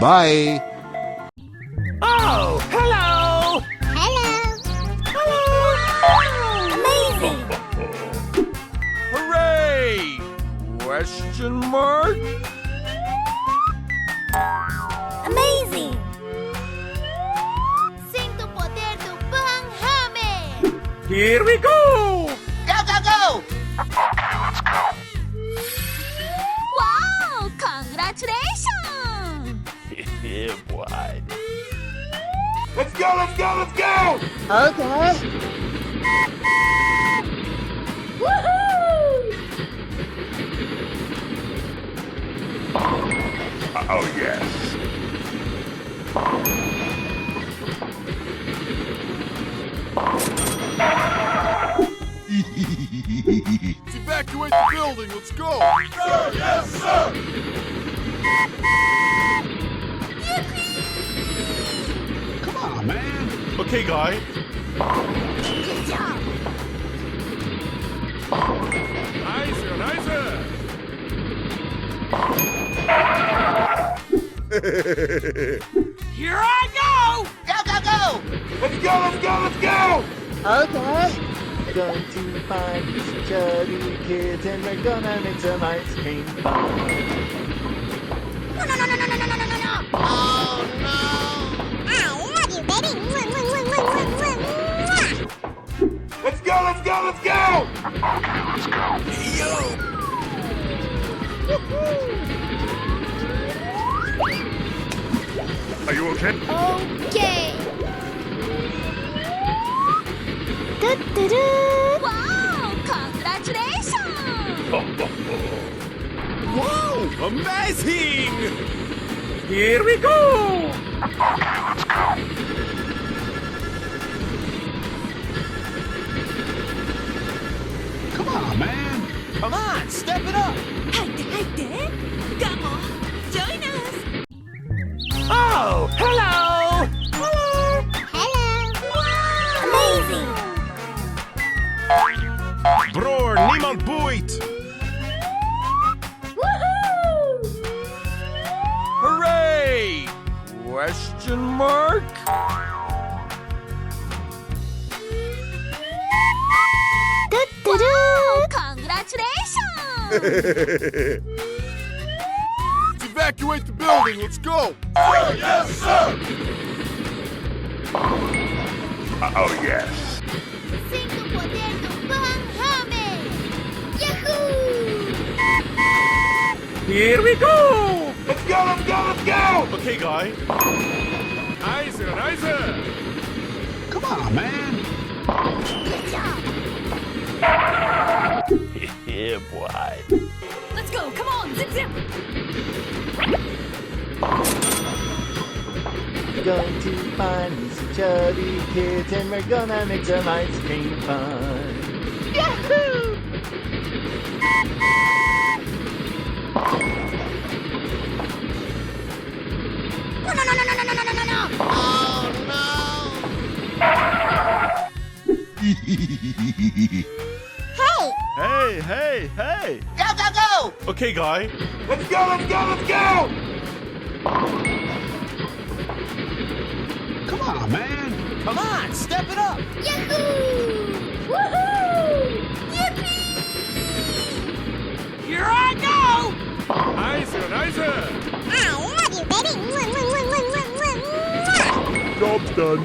Bye. Oh, hello! Amazing! Hooray! Question mark? Amazing! Sinto o poder do Banhame! Here we go! Go! Wow! Congratulations! Yeah, boy. Let's go! Okay. Woohoo! Oh, yes. Evacuate the building, let's go! Sir, yes, sir! Come on, man. Okay, guy. Good job! Nicer! Here I go! Go! Let's go! Okay. Going to find these chubby kids and we're gonna make some ice cream fun. No! Oh, no! I love you, baby! Let's go! Are you okay? Okay! Wow! Congratulations! Wow! Amazing! Here we go! Come on, man. Come on, step it up! 入ってガモ Join us! Oh, hello! Hello! Wow! Amazing! Broer, niemand boeit! Woohoo! Question mark? Congratulations! Let's evacuate the building. Let's go. Yes, sir. Oh, yes. Cinco poder do Van Hamme! Yahoo! Here we go! Let's go, let's go, let's go. Okay, guy. Nice, nice. Come on, man. Good job! Yeah, boy. Let's go! Come on! Zip zip! Going to find some chubby kids and we're gonna make some ice cream fun. Yahoo! No! Oh, no. Hey! Hey! Go, go, go. Okay, guy. Let's go, let's go, let's go. Come on, man. Come on, step it up. Yahoo! Woohoo! Yippee! Here I go. Nice, nice. I love you, baby! Job's done.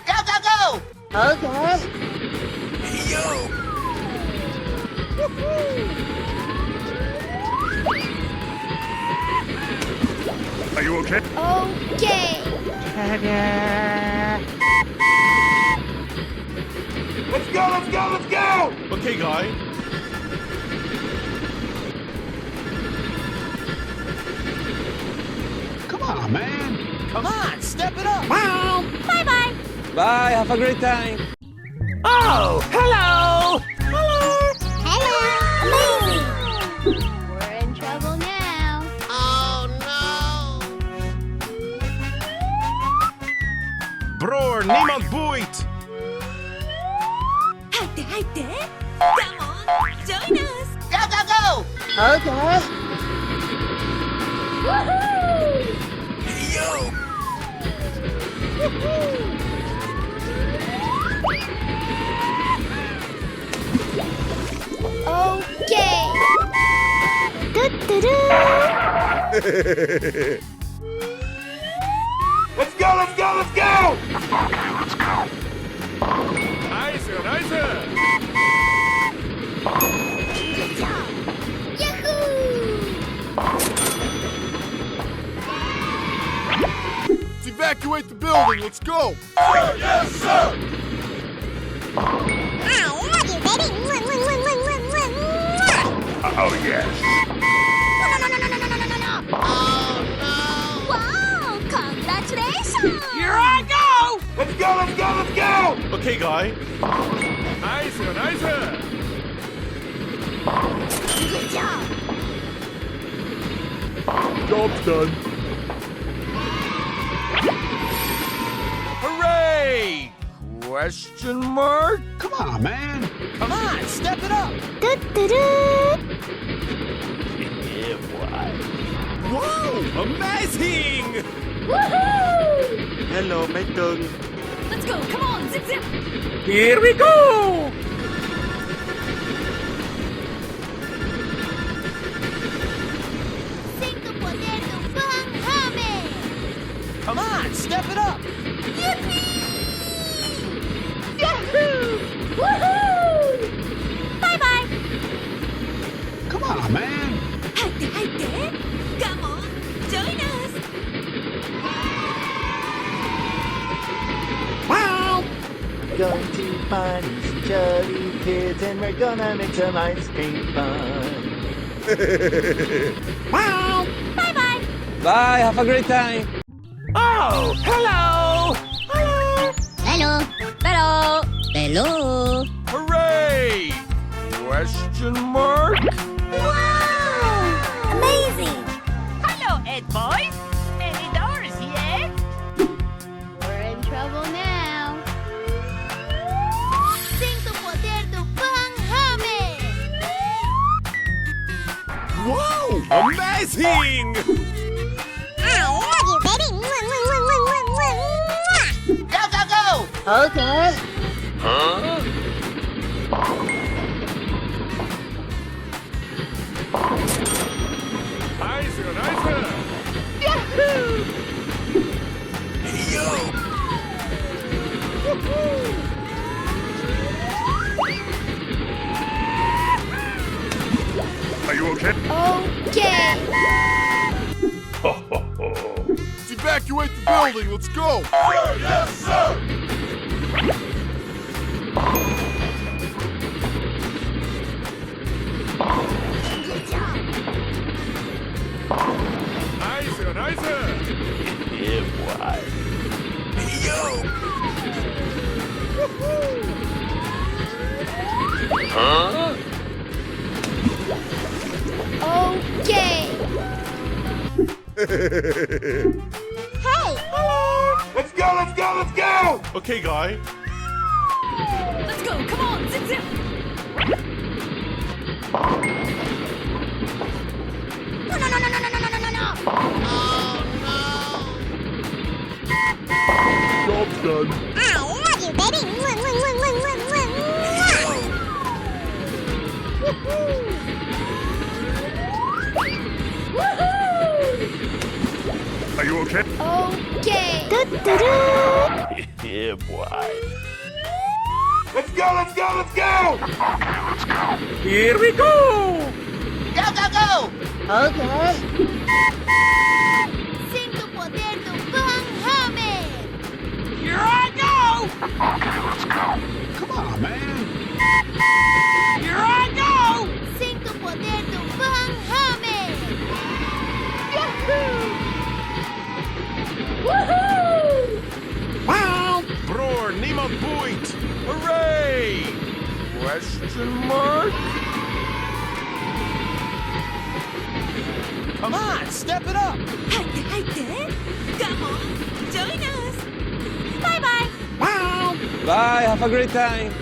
Go, go, go. Okay. Are you okay? Okay. Let's go, let's go, let's go. Okay, guy. Come on, man. Come on, step it up. Bye bye. Bye, have a great time. Oh, hello. Hello. Amazing. We're in trouble now. Oh, no. Bror, niemand boeit. Hype. Come on, join us. Go, go, go. Okay. Woohoo! Okay. Let's go, let's go, let's go. Nice, nice. Good job. Yahoo! Let's evacuate the building. Let's go. Yes, sir. I love you, baby. Oh, yes. No. Oh, Wow! Congratulations! Here I go. no. Let's go, let's go, let's go. Okay, guy. Nice, nice. Good job! Job's done. Hooray! Question mark? Come on, man. Come on, step it up. Yeah, boy. Wow, amazing! Woohoo! Hello, my tongue. Let's go! Come on! Zip zip! Here we go! Cinco poder do Van Hamme! Come on, step it up. Yippee! Yahoo! Woohoo! Bye bye! Come on, man. Hype! Come on! Join us! Going to find some chubby kids and we're gonna make some ice cream fun. Bye bye! Bye, have a great time. Oh, hello! Hello! Hooray! Question mark? Wow! Amazing! Hello, Ed boys. Any doors yet? We're in trouble now. Cinco poder do Van Hamme! Wow! Amazing! I love you, baby. Go, go, go! Okay. Nice, nice! Yahoo! Hey, yo! Are you okay? Okay. Let's evacuate the building. Let's go. Yes, sir. Good job. Nice, nice! Yeah, boy. Hey, yo! Okay. Hey. Let's go, let's go, let's go. Okay, guy. Let's go. Come on. Zip, zip. No, no, no, no, no, no, no, no, no, no. Job's done. I love you, baby. Are you okay? Okay. Yeah, boy. Let's go, let's go, let's go. Here we go! Go, go, go! Okay. Sin tu poder tu Hammer. Here I go! Come on, man. Here I go! Sin tu poder tu Hammer. Yahoo! Woohoo! Bror, niemand boeit! Hooray! Question mark? Come on, step it up! 入って入って。Come on, join us. Bye bye. Bye, have a great time.